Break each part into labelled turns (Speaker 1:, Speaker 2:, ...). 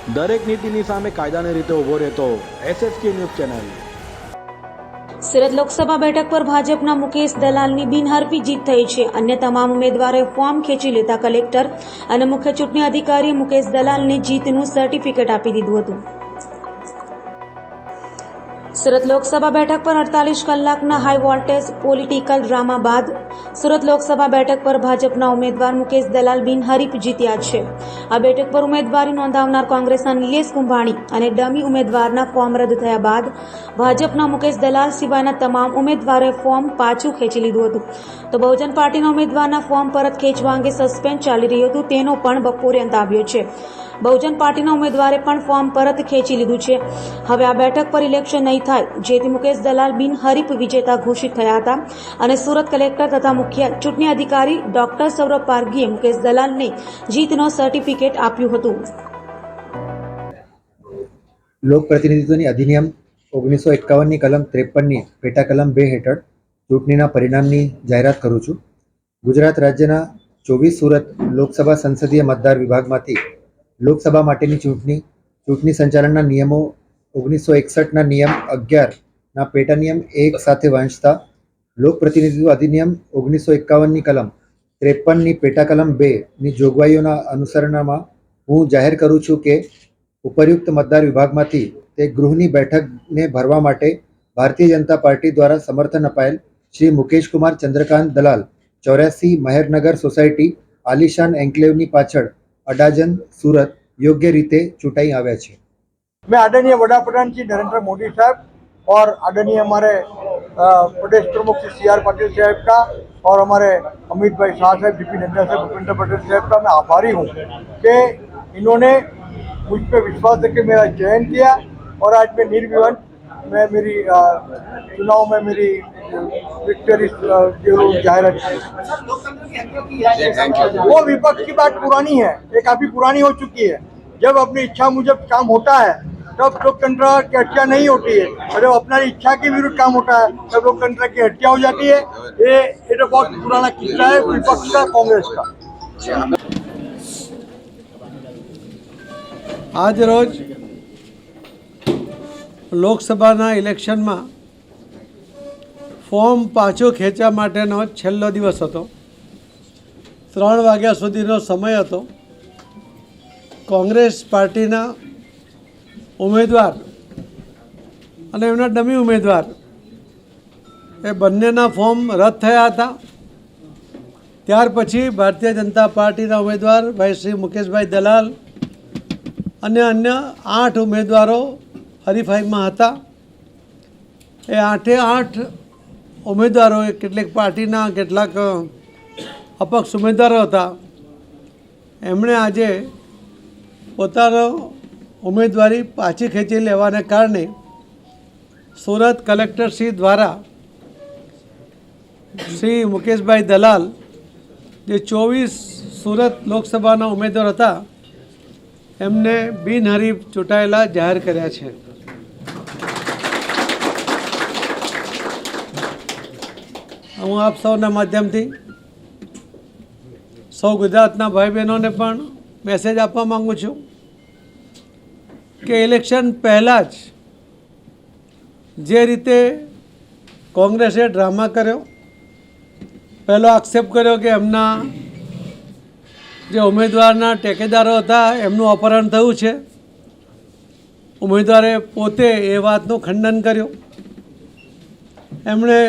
Speaker 1: દરેક નીતિની સામે કાયદાની રીતે ઊભો રહેતો SSK news channel.
Speaker 2: Surat Lok Sabha બેઠક પર ભાજપના મુકેશ દલાલની બિનહરફી જીત થઈ છે। અન્ય તમામ ઉમેદવારોએ ફોર્મ ખેંચી લેતા કલેક્ટર અને મુખ્ય ચૂંટણી અધિકારીએ મુકેશ દલાલને જીતનું સર્ટિફિકેટ આપી દીધું હતું। સુરત લોકસભા બેઠક પર 48 કલાકના હાઈ વોલ્ટેજ પોલિટિકલ ડ્રામા બાદ સુરત લોકસભા બેઠક પર ભાજપના ઉમેદવાર મુકેશ દલાલ બિનહરીફ જીત્યા છે। આ બેઠક પર ઉમેદવારી નોંધાવનાર કોંગ્રેસના નિલેશ કુંભાણી અને ડમી ઉમેદવારના ફોર્મ રદ થયા બાદ ભાજપના મુકેશ દલાલ સિવાયના તમામ ઉમેદવારોએ ફોર્મ પાછું ખેંચી લીધું હતું। તો બહુજન પાર્ટીના ઉમેદવારના ફોર્મ પરત ખેંચવા અંગે સસ્પેન્સ ચાલી રહ્યું હતું, તેનો પણ બપોરે અંત આવ્યો છે। બહુજન પાર્ટીના ઉમેદવારે પણ ફોર્મ પરત ખેંચી લીધું છે। હવે આ બેઠક પર ઇલેક્શન નહીં થાય, જેથી મુકેશ દલાલ બિનહરીફ વિજેતા ઘોષિત થયા હતા અને સુરત કલેક્ટર તથા મુખ્ય ચૂંટણી અધિકારી ડોક્ટર સૌરભ પારગીએ મુકેશ દલાલને જીતનો સર્ટિફિકેટ આપ્યું હતું।
Speaker 3: લોક પ્રતિનિધિત્વની અધિનિયમ 1951ની કલમ 53ની પેટા કલમ 2 હેઠળ ચૂંટણીના પરિણામની જાહેરાત કરું છું। ગુજરાત રાજ્યના 24 સુરત લોકસભા સંસદીય મતદાર વિભાગમાંથી લોકસભા માટેની ચૂંટણી સંચાલનના નિયમો 1961ના નિયમ 11ના પેટા નિયમ 1 સાથે વાંચતા લોક પ્રતિનિધિત્વ અધિનિયમ 1951ની કલમ 53ની પેટા કલમ 2ની જોગવાઈઓના અનુસરણમાં હું જાહેર કરું છું કે ઉપરયુક્ત મતદાર વિભાગમાંથી તે ગૃહની બેઠકને ભરવા માટે ભારતીય જનતા પાર્ટી દ્વારા સમર્થન અપાયેલ શ્રી મુકેશ કુમાર ચંદ્રકાંત દલાલ 84 મહેરનગર સોસાયટી આલિશાન એન્કલેવની પાછળ અડાજન સુરત योग्य रीते चुटाई आव्या छे।
Speaker 4: मैं आदरणीय वडाप्रधान श्री नरेंद्र मोदी साहब और आदरणीय हमारे प्रदेश प्रमुख श्री CR पाटिल साहब का और हमारे अमित भाई शाह साहब, JP नड्डा साहब, भूपेंद्र पटेल साहब का मैं आभारी हूँ कि इन्होंने मुझ पर विश्वास करके मेरा चयन किया और आज मैं निर्विवाद मैं मेरी चुनाव में मेरी विक्टरी जाहिर की। वो विपक्ष की बात पुरानी है, ये काफी पुरानी हो चुकी है। जब अपनी इच्छा मुजब काम होता है तब लोकतंत्र की हत्या नहीं होती है, और जब अपना इच्छा के विरुद्ध काम होता है तब लोकतंत्र की हत्या हो जाती है। ये तो बहुत पुराना किस्सा है विपक्ष का, कांग्रेस का।
Speaker 5: आज रोज લોકસભાના ઇલેક્શનમાં ફોર્મ પાછો ખેંચવા માટેનો છેલ્લો દિવસ હતો। 3 વાગ્યા સુધીનો સમય હતો। કોંગ્રેસ પાર્ટીના ઉમેદવાર અને એમના ડમી ઉમેદવાર એ બંનેના ફોર્મ રદ થયા હતા। ત્યાર પછી ભારતીય જનતા પાર્ટીના ઉમેદવાર ભાઈ શ્રી મુકેશભાઈ દલાલ અને અન્ય 8 ઉમેદવારો હરીફાઈમાં હતા। એ 8 ઉમેદવારોએ કેટલીક પાર્ટીના કેટલાક અપક્ષ ઉમેદવારો હતા, એમણે આજે પોતાનો ઉમેદવારી પાછી ખેંચી લેવાને કારણે સુરત કલેક્ટરશ્રી દ્વારા શ્રી મુકેશભાઈ દલાલ જે 24 સુરત લોકસભાના ઉમેદવાર હતા એમને બિનહરીફ ચૂંટાયેલા જાહેર કર્યા છે। હું આપ સૌના માધ્યમથી સૌ ગુજરાતના ભાઈ બહેનોને પણ મેસેજ આપવા માગું છું કે ઇલેક્શન પહેલાં જ જે રીતે કોંગ્રેસે ડ્રામા કર્યો, પહેલો આક્ષેપ કર્યો કે એમના જે ઉમેદવારના ટેકેદારો હતા એમનું અપહરણ થયું છે, ઉમેદવારે પોતે એ વાતનું ખંડન કર્યું। એમણે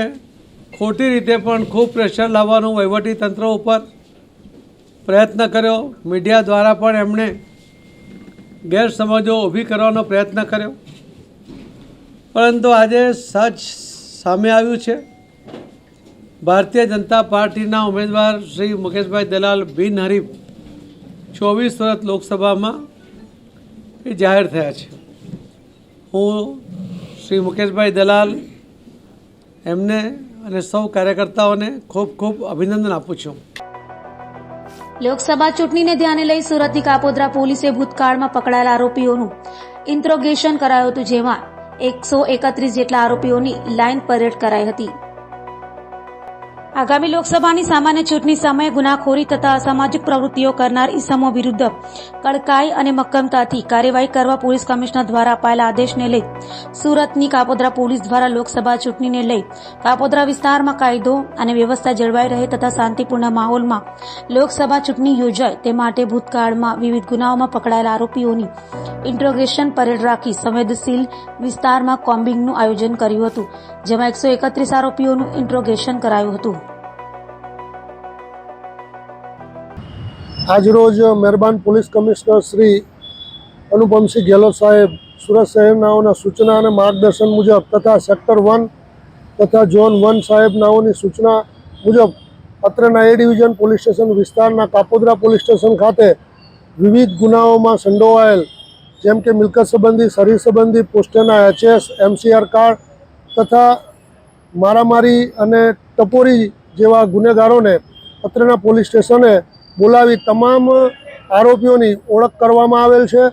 Speaker 5: ખોટી રીતે પણ ખૂબ પ્રેશર લાવવાનું વહીવટી તંત્ર ઉપર પ્રયત્ન કર્યો। મીડિયા દ્વારા પણ એમણે ગેરસમજો ઊભી કરવાનો પ્રયત્ન કર્યો, પરંતુ આજે સચ સામે આવ્યું છે। ભારતીય જનતા પાર્ટીના ઉમેદવાર શ્રી મુકેશભાઈ દલાલ બિનહરીફ 24 સુરત લોકસભામાં એ જાહેર થયા છે। હું શ્રી મુકેશભાઈ દલાલ એમને અને સૌ કાર્યકર્તાઓને ખૂબ ખૂબ અભિનંદન આપું છું।
Speaker 2: લોકસભા ચૂંટણીને ધ્યાને લઈ સુરતની કાપોદ્રા પોલીસે ભૂતકાળમાં પકડાયેલા આરોપીઓનું ઇન્ટ્રોગેશન કરાયું હતું, જેમાં 131 જેટલા આરોપીઓની લાઇન પરેડ કરાઈ હતી। આગામી લોકસભાની સામાન્ય ચૂંટણી સમયે ગુનાખોરી તથા અસામાજિક પ્રવૃત્તિઓ કરનાર ઇસમો વિરુદ્ધ કડકાઈ અને મક્કમતાથી કાર્યવાહી કરવા પોલીસ કમિશનર દ્વારા અપાયેલા આદેશને લઈ સુરતની કાપોદ્રા પોલીસ દ્વારા લોકસભા ચૂંટણીને લઈ કાપોદ્રા વિસ્તારમાં કાયદો અને વ્યવસ્થા જળવાઈ રહે તથા શાંતિપૂર્ણ માહોલમાં લોકસભા ચૂંટણી યોજાય તે માટે ભૂતકાળમાં વિવિધ ગુનાઓમાં પકડાયેલા આરોપીઓની ઇન્ટ્રોગેશન પરેડ રાખી સંવેદનશીલ વિસ્તારમાં કોમ્બિંગનું આયોજન કર્યું હતું, જેમાં 131 આરોપીઓનું ઇન્ટ્રોગેશન કરાયું હતું.
Speaker 6: આજરોજ મહેરબાન પોલીસ કમિશનર શ્રી અનુપમસિંહ ગેહલોત સાહેબ સુરત શહેરનાઓના સૂચના અને માર્ગદર્શન મુજબ તથા સેક્ટર 1 તથા ઝોન 1 સાહેબનાઓની સૂચના મુજબ અત્રેના એ ડિવિઝન પોલીસ સ્ટેશન વિસ્તારના કાપોદ્રા પોલીસ સ્ટેશન ખાતે વિવિધ ગુનાઓમાં સંડોવાયેલ જેમ કે મિલકત સંબંધી, શરીર સંબંધી, પોસ્ટના HS, MCR કાર્ડ તથા મારામારી અને ટપોરી જેવા ગુનેગારોને અત્રેના પોલીસ સ્ટેશને બોલાવી તમામ આરોપીઓની ઓળખ કરવામાં આવેલ છે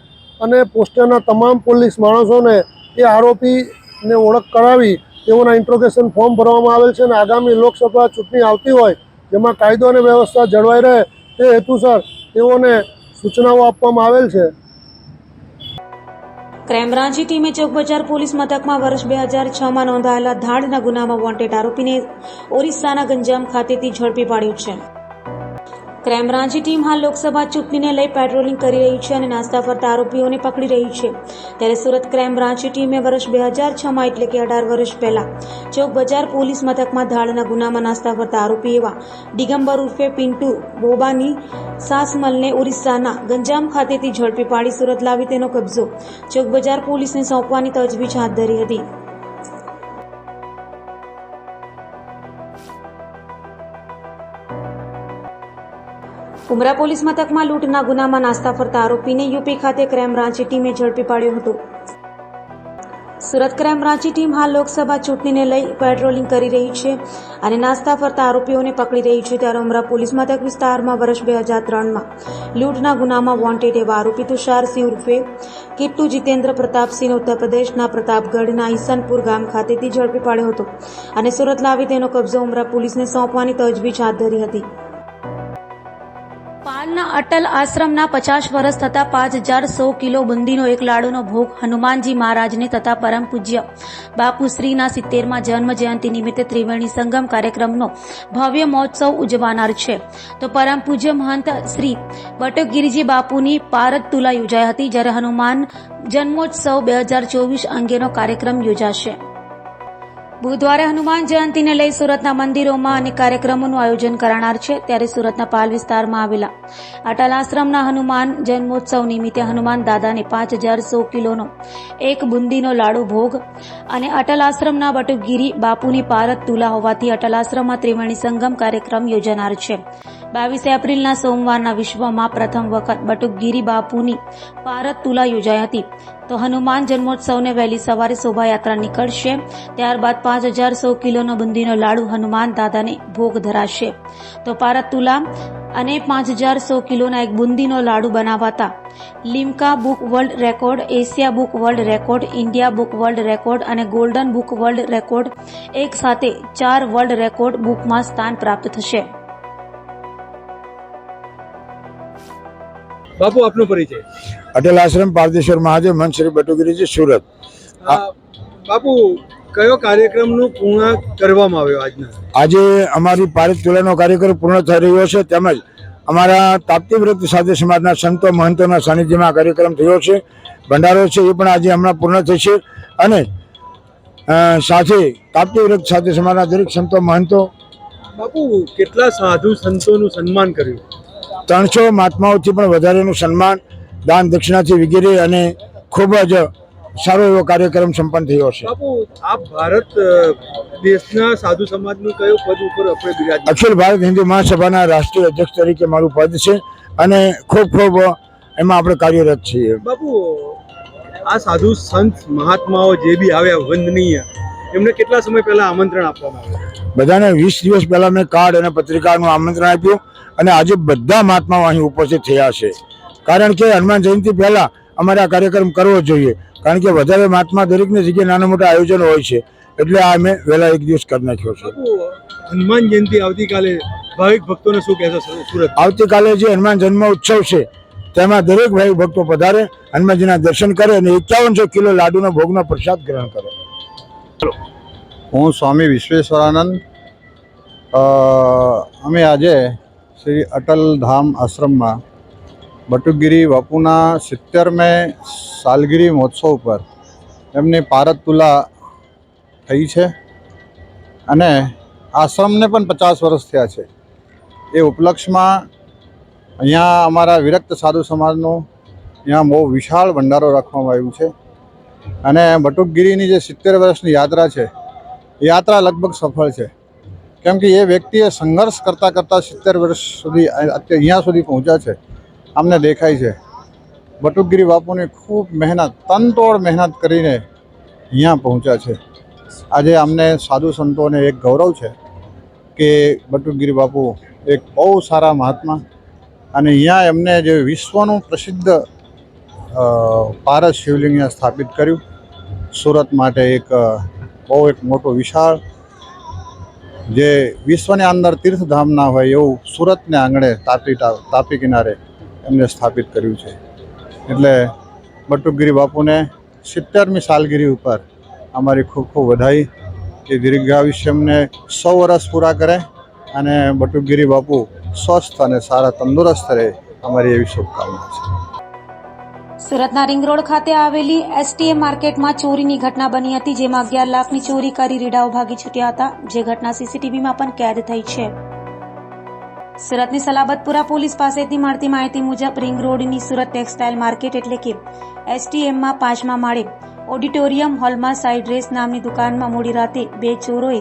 Speaker 6: અને પોસ્ટના તમામ પોલીસ માણસોને એ આરોપીને ઓળખ કરાવી તેઓના ઇન્ટ્રોગેશન ફોર્મ ભરવામાં આવેલ છે અને આગામી લોકસભા ચૂંટણી આવતી હોય જેમાં કાયદો અને વ્યવસ્થા જળવાઈ રહે તે હેતુસર તેઓને સૂચનાઓ આપવામાં આવેલ છે.
Speaker 2: ક્રાઇમ બ્રાન્ચની ટીમે ચોક બજાર પોલીસ મથકમાં વર્ષ 2006માં નોંધાયેલા ધાડના ગુનામાં વોન્ટેડ આરોપીને ઓરિસ્સાના ગંજામ ખાતેથી ઝડપી પાડ્યો છે. ક્રાઇમ બ્રાન્ચની ટીમ હાલ લોકસભા ચૂંટણીને લઈ પેટ્રોલિંગ કરી રહી છે અને નાસ્તા ફરતા આરોપીઓને પકડી રહી છે. ત્યારે સુરત ક્રાઇમ બ્રાન્ચની ટીમે વર્ષ 2006માં એટલે કે 18 વર્ષ પહેલા ચોક બજાર પોલીસ મથકમાં ધાડના ગુનામાં નાસ્તા ફરતા આરોપી એવા દિગંબર ઉર્ફે પિન્ટુ બોબાની સાસમલને ઓરિસ્સાના ગંજામ ખાતેથી ઝડપી પાડી સુરત લાવી તેનો કબજો ચોક બજાર પોલીસને સોંપવાની તજવીજ હાથ ધરી હતી. ઉમરા પોલીસ મથકમાં લૂંટના ગુનામાં નાસ્તા ફરતા આરોપીને યુપી ખાતે ક્રાઇમ બ્રાન્ચની ટીમે ઝડપી પાડ્યો હતો. સુરત ક્રાઇમ બ્રાન્ચની ટીમ હાલ લોકસભા ચૂંટણીને લઈ પેટ્રોલિંગ કરી રહી છે અને નાસ્તા ફરતા આરોપીઓને પકડી રહી છે. ત્યારે ઉમરા પોલીસ મથક વિસ્તારમાં વર્ષ 2003માં લૂંટના ગુનામાં વોન્ટેડ એવા આરોપી તુષારસિંહ ઉર્ફે કિટ્ટુ જીતેન્દ્ર પ્રતાપસિંહ ઉત્તર પ્રદેશના પ્રતાપગઢના ઈસનપુર ગામ ખાતેથી ઝડપી પાડ્યો હતો અને સુરત લાવી તેનો કબજો ઉમરા પોલીસને સોંપવાની તજવીજ હાથ ધરી હતી. પાલના અટલ આશ્રમના 50 વર્ષ થતા 5100 કિલો બુંદીનો એક લાડુનો ભોગ હનુમાનજી મહારાજને તથા પરમ પૂજ્ય બાપુશ્રીના 70માં જન્મ જયંતિ નિમિત્તે ત્રિવેણી સંગમ કાર્યક્રમનો ભવ્ય મહોત્સવ ઉજવાનાર છે. તો પરમ પૂજ્ય મહંત શ્રી બટુકગીરીજી બાપુની પારદ તુલા યોજાઈ હતી, જ્યારે હનુમાન જન્મોત્સવ 2024 અંગેનો કાર્યક્રમ યોજાશે. બુધવારે હનુમાન જયંતિને લઈ સુરતના મંદિરોમાં અનેક કાર્યક્રમોનું આયોજન કરાનાર છે. ત્યારે સુરતના પાલ વિસ્તારમાં આવેલા અટલ આશ્રમના હનુમાન જન્મોત્સવ નિમિત્તે હનુમાન દાદાને 5100 કિલોનો એક બુંદીનો લાડુ ભોગ અને અટલ આશ્રમના બટુકગીરી બાપુની પારદ તુલા હોવાથી અટલ આશ્રમમાં ત્રિવેણી સંગમ કાર્યક્રમ યોજાનાર છે. 22 એપ્રિલના સોમવારના વિશ્વમાં પ્રથમ વખત બટુકગીરી બાપુની પારદ તુલા યોજાઈ હતી. તો હનુમાન જન્મોત્સવને વહેલી સવારે શોભાયાત્રા નીકળશે. ત્યારબાદ 5100 કિલોનો બુંદીનો લાડુ હનુમાન દાદાને ભોગ ધરાશે. તો પારદ તુલા અને 5100 કિલોના એક બુંદીનો લાડુ બનાવાતા Limca book world record, Asia book world record, India book world record અને ગોલ્ડન બુક વર્લ્ડ રેકોર્ડ એક સાથે 4 વર્લ્ડ રેકોર્ડ બુકમાં સ્થાન પ્રાપ્ત થશે.
Speaker 1: બાપુ આપનો પરિચય.
Speaker 7: અટલ આશ્રમ પારદેશ્વર મહાદેવ મંચ શ્રી બટુકગીરીજી સુરત.
Speaker 1: બાપુ કયો કાર્યક્રમનું પૂર્ણ કરવામાં આવ્યો આજના?
Speaker 7: આજે અમારી પારદ તુલાનો કાર્યક્રમ પૂર્ણ થઈ રહ્યો છે, તેમજ અમારા તાપ્તી વ્રત સાધુ સમાજના સંતો મહંતોના સાનિધ્યમાં આ કાર્યક્રમ થયો છે. ભંડારો છે એ પણ આજે હમણાં પૂર્ણ થશે અને સાથે તાપ્તી વ્રત સાધુ સમાજના દરેક સંતો મહંતો.
Speaker 1: બાપુ કેટલા સાધુ સંતોનું સન્માન કર્યું?
Speaker 7: 300 મહાત્માઓથી પણ વધારેનું સન્માન, દાન દક્ષિણાથી વગેરે અને ખૂબ જ સારો એવો કાર્યક્રમ સંપન્ન થયો છે.
Speaker 1: બાપુ આપ ભારત દેશના સાધુ સમાજનું કયો પદ ઉપર આપણે બિરાજ?
Speaker 7: અખિલ ભારત હિન્દુ મહાસભાના રાષ્ટ્રીય અધ્યક્ષ તરીકે મારું પદ છે અને ખૂબ એમાં આપણે કાર્યરત છીએ.
Speaker 1: બાપુ આ સાધુ સંત મહાત્માઓ જે બી આવ્યા વંદનીય, એમને કેટલા સમય પહેલા આમંત્રણ આપવામાં આવ્યું?
Speaker 7: બધાને 20 દિવસ પહેલા મેં કાર્ડ અને પત્રિકાનું આમંત્રણ આપ્યું અને આજે બધા મહાત્માઓ અહીં ઉપસ્થિત થયા છે. કારણ કે હનુમાન જયંતિ પહેલા અમારે આ કાર્યક્રમ કરવો જોઈએ, કારણ કે વધારે મહાત્મા દરેકની જગ્યાએ નાના મોટા આયોજનો હોય છે, એટલે આ અમે વહેલા એક દિવસ કરી નાખ્યો છે.
Speaker 1: બાપુ, હનુમાન જયંતિ આવતીકાલે ભાવિક ભક્તોને શું કહેશો સુરત?
Speaker 7: આવતીકાલે જે હનુમાન જન્મ ઉત્સવ છે તેમાં દરેક ભાઈ ભક્તો પધારે, હનુમાનજીના દર્શન કરે અને 5100 કિલો લાડુનો ભોગનો પ્રસાદ ગ્રહણ કરે.
Speaker 8: હું સ્વામી વિશ્વેશ્વરાનંદ. અમે આજે શ્રી અટલ ધામ આશ્રમમાં બટુકગીરી બાપુના 70મી સાલગીરી મહોત્સવ પર એમની પારદ તુલા થઈ છે અને આશ્રમને પણ 50 વર્ષ થયા છે. એ ઉપલક્ષમાં અહીંયા અમારા વિરક્ત સાધુ સમાજનો અહીંયા બહુ વિશાળ ભંડારો રાખવામાં આવ્યું છે અને બટુકગીરીની જે 70 વર્ષની યાત્રા છે યાત્રા લગભગ સફળ છે, કેમ કે એ વ્યક્તિએ સંઘર્ષ કરતાં 70 વર્ષ સુધી અહીંયા સુધી પહોંચ્યા છે. અમને દેખાય છે બટુકગીરી બાપુની ખૂબ મહેનત, તનતોડ મહેનત કરીને અહીંયા પહોંચ્યા છે. આજે અમને સાધુ સંતોને એક ગૌરવ છે કે બટુકગીરી બાપુ એક બહુ સારા મહાત્મા અને અહીંયા એમને જે વિશ્વનું પ્રસિદ્ધ પારસ શિવલિંગ સ્થાપિત કર્યું. સુરત માટે એક મોટો વિશાળ, જે વિશ્વની અંદર તીર્થધામ ના હોય એવું સુરતને આંગણે તાપી કિનારે એમને સ્થાપિત કર્યું છે. એટલે બટુકગીરી બાપુને 70મી સાલગીરી ઉપર અમારી ખૂબ ખૂબ વધાઈ કે દીર્ઘાયુષ્ય એમને 100 વર્ષ પૂરા કરે અને બટુકગીરી બાપુ સ્વસ્થ અને સારા તંદુરસ્ત રહે, અમારી એવી શુભકામના છે.
Speaker 2: સુરતના રિંગ રોડ ખાતે આવેલી એસટીએમ માર્કેટમાં ચોરીની ઘટના બની હતી, જેમાં 11 લાખની ચોરી કરી રીડાઓ ભાગી છૂટ્યા હતા, જે ઘટના સીસીટીવીમાં પણ કેદ થઈ છે. સુરતની સલાબતપુરા પોલીસ પાસેથી મળતી માહિતી મુજબ રિંગ રોડની સુરત ટેક્સટાઇલ માર્કેટ એટલે કે એસટીએમમાં 5મા માળે ઓડિટોરિયમ હોલમાં સાઇડ ડ્રેસ નામની દુકાનમાં મોડી રાતે 2 ચોરોએ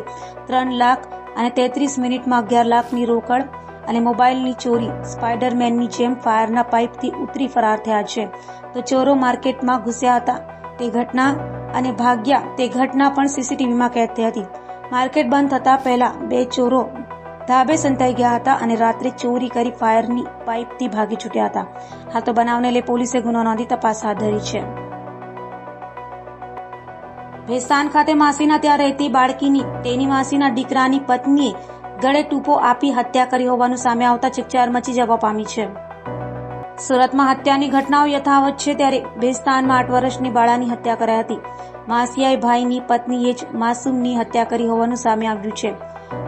Speaker 2: 3 લાખ અને 33 મિનિટમાં 11 લાખની રોકડ અને મોબાઈલની ચોરી સ્પાઈડરમેનની જેમ ફાયરના પાઇપથી ઉતરી ફરાર થયા છે. તો ચોરો માર્કેટમાં ઘૂસ્યા હતા તે ઘટના અને ભાગ્યા તે ઘટના પણ સીસીટીવીમાં કેદ થઈ હતી. માર્કેટ બંધ થતા પહેલા 2 ચોરો ધાબે સંતાઈ ગયા હતા અને રાત્રે ચોરી કરી ફાયરની પાઇપથી ભાગી છૂટ્યા હતા. હાલ તો બનાવને લઈ પોલીસે ગુનો નોંધી તપાસ હાથ ધરી છે. ભેસ્તાન ખાતે માસીના ત્યાં રહેતી બાળકીની તેની માસીના દીકરાની પત્નીએ ગળે ટૂંપો આપી હત્યા કરી હોવાનું સામે આવતા ચકચાર મચી જવા પામી છે. સુરતમાં હત્યાની ઘટનાઓ યથાવત છે, ત્યારે ભેસ્તાનમાં 8 વર્ષની બાળાની હત્યા કરાઈ હતી. માસિયાઈ ભાઈની પત્નીએ જ માસૂમની હત્યા કરી હોવાનું સામે આવ્યું છે.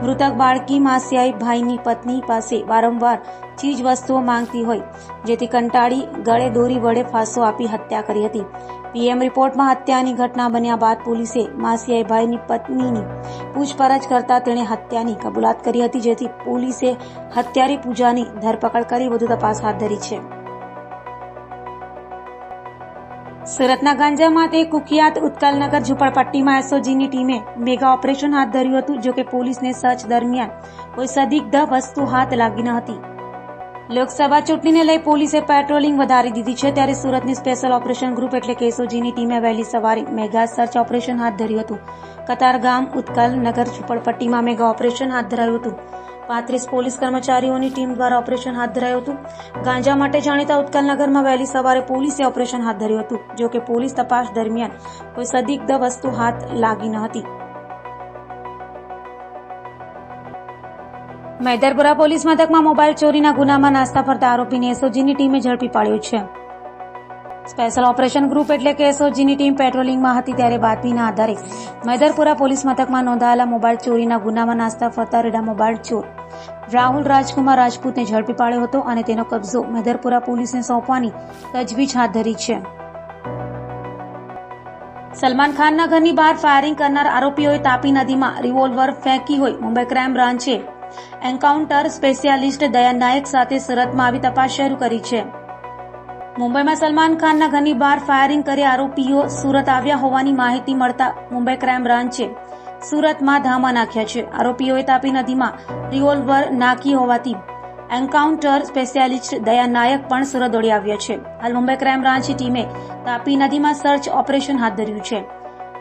Speaker 2: મૃતક બાળકી માસિયાઈ ભાઈની પત્ની પાસે વારંવાર ચીજ વસ્તુઓ માંગતી હોય, જેથી કંટાળી ગળે દોરી વડે ફાંસો આપી હત્યા કરી હતી. પીએમ રિપોર્ટમાં હત્યાની ઘટના બન્યા બાદ પોલીસે માસિયાઈ ભાઈની પત્નીની પૂછપરછ કરતા તેણે હત્યાની કબૂલાત કરી હતી, જેથી પોલીસે હત્યારી પૂજાની ધરપકડ કરી વધુ તપાસ હાથ ધરી છે. સુરતના ગાંજામાં તે કુખ્યાત ઉત્કલનગર ઝુંપડપટ્ટીમાં એસઓજીની ટીમે મેગા ઓપરેશન હાથ ધર્યું હતું, જો કે પોલીસને સર્ચ દરમિયાન કોઈ સંદિગ્ધ વસ્તુ હાથ લાગી ન હતી. લોકસભા ચૂંટણીને લઈ પોલીસે પેટ્રોલિંગ વધારી દીધી છે, ત્યારે સુરતની સ્પેશિયલ ઓપરેશન ગ્રુપ એટલે કે એસઓજીની ટીમે વહેલી સવારે મેગા સર્ચ ઓપરેશન હાથ ધર્યું હતું. કતારગામ ઉત્કલનગર ઝુંપડપટ્ટીમાં મેગા ઓપરેશન હાથ ધરાયું હતું. 35 પોલીસ કર્મચારીઓની ટીમ દ્વારા ઓપરેશન હાથ ધરાયું હતું. ગાંજા માટે જાણીતા ઉત્કલનગરમાં વહેલી સવારે પોલીસે ઓપરેશન હાથ ધર્યું હતું, જો કે પોલીસ તપાસ દરમિયાન કોઈ સંદિગ્ધ વસ્તુ હાથ લાગી ન હતી. મેદરપુરા પોલીસ મથકમાં મોબાઈલ ચોરીના ગુનામાં નાસ્તા ફરતા આરોપીને એસઓજીની ટીમે ઝડપી પાડ્યો છે. સ્પેશિયલ ઓપરેશન ગ્રુપ એટલે કે એસઓજીની ટીમ પેટ્રોલિંગમાં હતી, ત્યારે બાતમીના આધારે મેદરપુરા પોલીસ મથકમાં નોંધાયેલા મોબાઈલ ચોરીના ગુનામાં નાસ્તા ફરતા રેડા મોબાઈલ ચોર રાહુલ રાજકુમાર રાજપૂતને ઝડપી પાડ્યો હતો અને તેનો કબજો મેદરપુરા પોલીસને સોંપવાની તજવીજ હાથ ધરી છે. સલમાન ખાનના ઘરની બહાર ફાયરિંગ કરનાર આરોપીઓએ તાપી નદીમાં રિવોલ્વર ફેંકી હોય મુંબઈ ક્રાઇમ બ્રાન્ચે એન્કાઉન્ટર સ્પેશિયાલિસ્ટ દયા નાયક સાથે સુરતમાં આવી તપાસ શરૂ કરી છે. મુંબઈમાં સલમાન ખાનના ઘરની બહાર ફાયરિંગ કરી આરોપીઓ સુરત આવ્યા હોવાની માહિતી મળતા મુંબઈ ક્રાઇમ બ્રાન્ચે સુરતમાં ધામા નાખ્યા છે. આરોપીઓએ તાપી નદીમાં રિવોલ્વર નાખી હોવાથી એન્કાઉન્ટર સ્પેશિયાલિસ્ટ દયા નાયક પણ સુરત દોડી આવ્યા છે. હાલ મુંબઈ ક્રાઇમ બ્રાન્ચની ટીમે તાપી નદીમાં સર્ચ ઓપરેશન હાથ ધર્યું છે.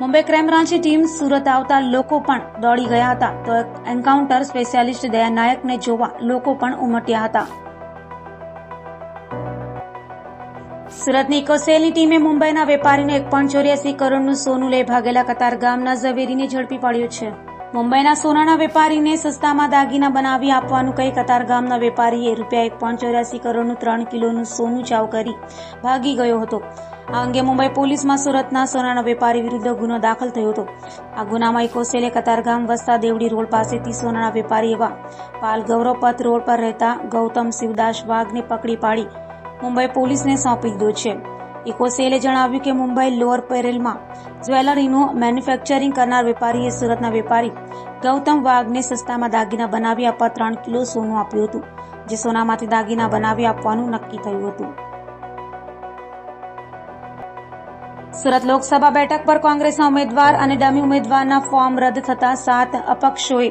Speaker 2: મુંબઈ ક્રાઇમ બ્રાન્ચની ટીમ સુરત આવતા લોકો પણ દોડી ગયા હતા, તો એન્કાઉન્ટર સ્પેશિયાલિસ્ટ દયા નાયકને જોવા લોકો પણ ઉમટ્યા હતા. સુરતની ઇકોસેલની ટીમે મુંબઈના વેપારીને 1.84 કરોડનું સોનું લઈ ભાગેલા કતારગામના ઝવેરીને ઝડપી પાડ્યો છે. મુંબઈના સોનાના વેપારીને સસ્તામાં દાગીના બનાવી આપવાનું કહી કતારગામના વેપારીએ ₹1.84 કરોડનું 3 કિલોનું સોનું ચાવ કરી ભાગી ગયો હતો. આ અંગે મુંબઈ પોલીસમાં સુરતના સોનાના વેપારી વિરુદ્ધ ગુનો દાખલ થયો હતો. આ ગુનામાં ઇકોસેલે કતારગામ વસતા દેવડી રોડ પાસેથી સોનાના વેપારી એવા પાલ ગૌરવપત રોડ પર રહેતા ગૌતમ શિવદાસ વાઘને પકડી પાડી મુંબઈ પોલીસને સોંપી દીધો છે. ઇકોસેલે જણાવ્યું કે મુંબઈ લોઅર પેરેલમાં જ્વેલરીનું મેન્યુફેક્ચરિંગ કરનાર વેપારીએ સુરતના વેપારી ગૌતમ વાઘને સસ્તામાં દાગીના બનાવી આપવા 3 કિલો સોનું આપ્યું હતું, જે સોનામાંથી દાગીના બનાવી આપવાનું નક્કી થયું હતું. સુરત લોકસભા બેઠક પર કોંગ્રેસના ઉમેદવાર અને ડમી ઉમેદવારના ફોર્મ રદ થતા 7 અપક્ષોએ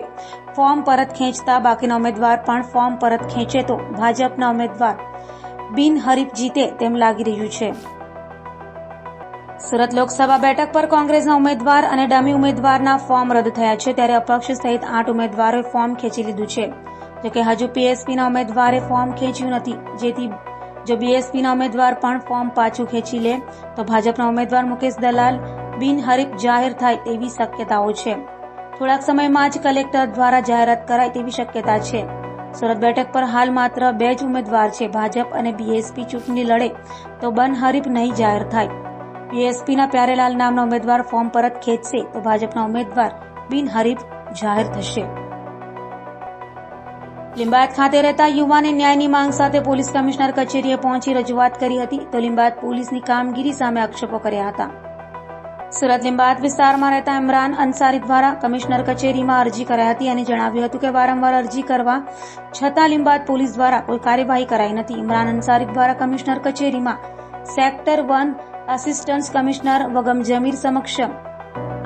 Speaker 2: ફોર્મ પરત ખેંચતા બાકીના ઉમેદવાર પણ ફોર્મ પરત ખેંચે તો ભાજપના ઉમેદવાર બિનહરીફ જીતે તેમ લાગી રહ્યું છે. સુરત લોકસભા બેઠક પર કોંગ્રેસના ઉમેદવાર અને ડમી ઉમેદવારના ફોર્મ રદ થયા છે, ત્યારે અપક્ષ સહિત 8 ઉમેદવારોએ ફોર્મ ખેંચી લીધું છે. જોકે હજુ પીએસપીના ઉમેદવારે ફોર્મ ખેંચ્યું નથી, જેથી જો બીએસપીના ઉમેદવાર પણ ફોર્મ પાછું ખેંચી લે તો ભાજપના ઉમેદવાર મુકેશ દલાલ બિનહરીફ જાહેર થાય તેવી શક્યતાઓ છે. થોડાક સમયમાં જ કલેક્ટર દ્વારા જાહેરાત કરાય તેવી શક્યતા છે. સુરત બેઠક પર હાલ માત્ર 2 જ ઉમેદવાર છે. ભાજપ અને બીએસપી ચૂંટણી લડે તો બિનહરીફ નહીં જાહેર થાય. બીએસપીના પ્યારેલાલ નામના ઉમેદવાર ફોર્મ પરત ખેંચશે તો ભાજપના ઉમેદવાર બિનહરીફ જાહેર થશે. લિંબાયત ખાતે રહેતા યુવાને ન્યાયની માંગ સાથે પોલીસ કમિશનર કચેરીએ પહોંચી રજૂઆત કરી હતી, તો લિંબાયત પોલીસની કામગીરી સામે આક્ષેપો કર્યા હતા. સુરત લિંબાયત વિસ્તારમાં રહેતા ઇમરાન અંસારી દ્વારા કમિશનર કચેરીમાં અરજી કરાઈ હતી અને જણાવ્યું હતું કે વારંવાર અરજી કરવા છતાં લિંબાયત પોલીસ દ્વારા કોઈ કાર્યવાહી કરાઈ નથી. ઇમરાન અંસારી દ્વારા કમિશનર કચેરીમાં સેક્ટર 1 આસિસ્ટન્ટ કમિશનર વગમ જમીર સમક્ષ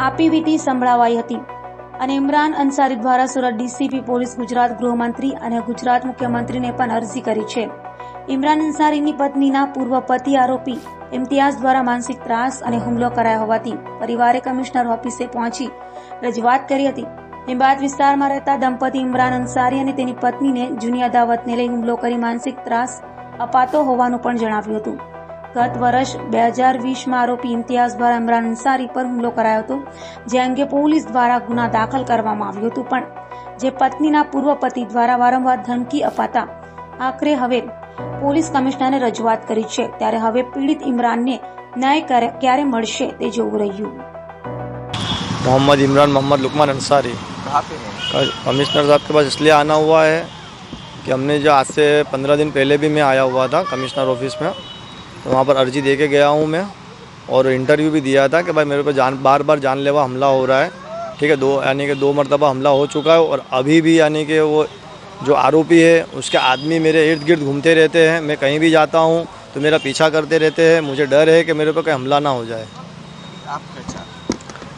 Speaker 2: આપી વિધિ સંભળાવાઈ હતી અને ઇમરાન અંસારી દ્વારા સુરત ડીસીપી પોલીસ, ગુજરાત ગૃહમંત્રી અને ગુજરાત મુખ્યમંત્રીને પણ અરજી કરી છે. ઇમરાન અંસારીની પત્નીના પૂર્વ પતિ આરોપી ઇમ્તિયાઝ દ્વારા માનસિક ત્રાસ અને હુમલો કરાયો હોવાથી પરિવારે કમિશનર ઓફિસે પહોંચી રજૂઆત કરી હતી. લિંબાયત વિસ્તારમાં રહેતા દંપતી ઇમરાન અંસારી અને તેની પત્નીને જૂની અદાવતને લઈ હુમલો કરી માનસિક ત્રાસ અપાતો હોવાનું પણ જણાવ્યું હતું. ગત વર્ષ 2020માં આરોપી ઇમ્તિયાઝ દ્વારા ઇમરાન અંસારી પર હુમલો કરાયો હતો, જે અંગે પોલીસ દ્વારા ગુના દાખલ કરવામાં આવ્યો હતો, પણ જે પત્નીના પૂર્વ પતિ દ્વારા વારંવાર ધમકી અપાતા આખરે હવે પોલીસ કમિશનરને રજૂઆત કરી છે. ત્યારે હવે પીડિત ઇમરાનને ન્યાય ક્યારે મળશે તે જોવું રહ્યું.
Speaker 9: मोहम्मद इमरान मोहम्मद लुकमान अंसारी कमिश्नर साहब के पास इसलिए आना हुआ है कि हमने जो आज से 15 दिन पहले भी मैं आया हुआ था कमिश्नर ऑफिस में, तो वहाँ पर अर्जी दे के गया हूँ मैं और इंटरव्यू भी दिया था कि भाई मेरे पे बार बार जानलेवा हमला हो रहा है. ठीक है, यानी कि 2 मरतबा हमला हो चुका है और अभी भी यानी कि वो जो आरोपी है उसके आदमी मेरे इर्द गिर्द घूमते रहते हैं. मैं कहीं भी जाता हूँ तो मेरा पीछा करते रहते हैं. मुझे डर है कि मेरे पे कोई हमला ना हो जाए.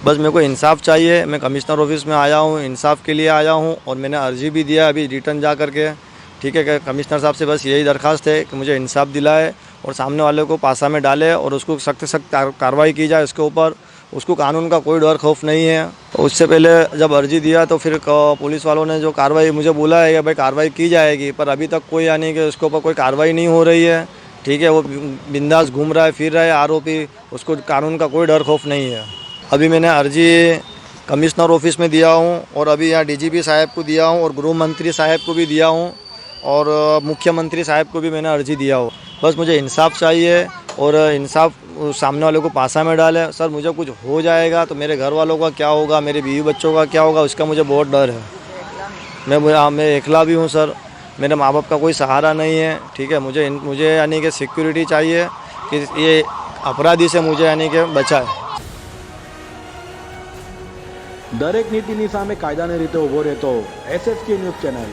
Speaker 9: बस मेरे को इंसाफ चाहिए. मैं कमिश्नर ऑफिस में आया हूँ, इंसाफ के लिए आया हूँ और मैंने अर्जी भी दिया अभी रिटर्न जा करके. ठीक है, कि कमिश्नर साहब से बस यही दरख्वास्त है कि मुझे इंसाफ दिलाए और सामने वाले को पासा में डाले और उसको सख्त सख्त कार्रवाई की जाए उसके ऊपर. उसको कानून का कोई डर खौफ नहीं है. उससे पहले जब अर्जी दिया तो फिर पुलिस वालों ने जो कार्रवाई मुझे बोला है कि भाई कार्रवाई की जाएगी, पर अभी तक कोई यानी कि उसके ऊपर कोई कार्रवाई नहीं हो रही है. ठीक है, वो बिंदास घूम रहा है, फिर रहा है आरोपी, उसको कानून का कोई डर खौफ नहीं है. अभी मैंने अर्जी कमिश्नर ऑफिस में दिया हूँ और अभी यहाँ डीजीपी साहब को दिया हूँ और गृह मंत्री साहब को भी दिया हूँ और मुख्यमंत्री साहब को भी मैंने अर्जी दिया हो. बस मुझे इंसाफ चाहिए और इंसाफ सामने वाले को पासा में डाले. सर मुझे कुछ हो जाएगा तो मेरे घर वालों का क्या होगा, मेरे बीवी बच्चों का क्या होगा, उसका मुझे बहुत डर है. मैं एकला भी हूँ सर, मेरे माँ बाप का कोई सहारा नहीं है. ठीक है, मुझे यानी कि सिक्योरिटी चाहिए कि ये अपराधी से मुझे यानी कि बचाए.
Speaker 10: દરેક નીતિની સામે કાયદાની રીતે ઊભો રહેતો SSK ન્યૂઝ ચેનલ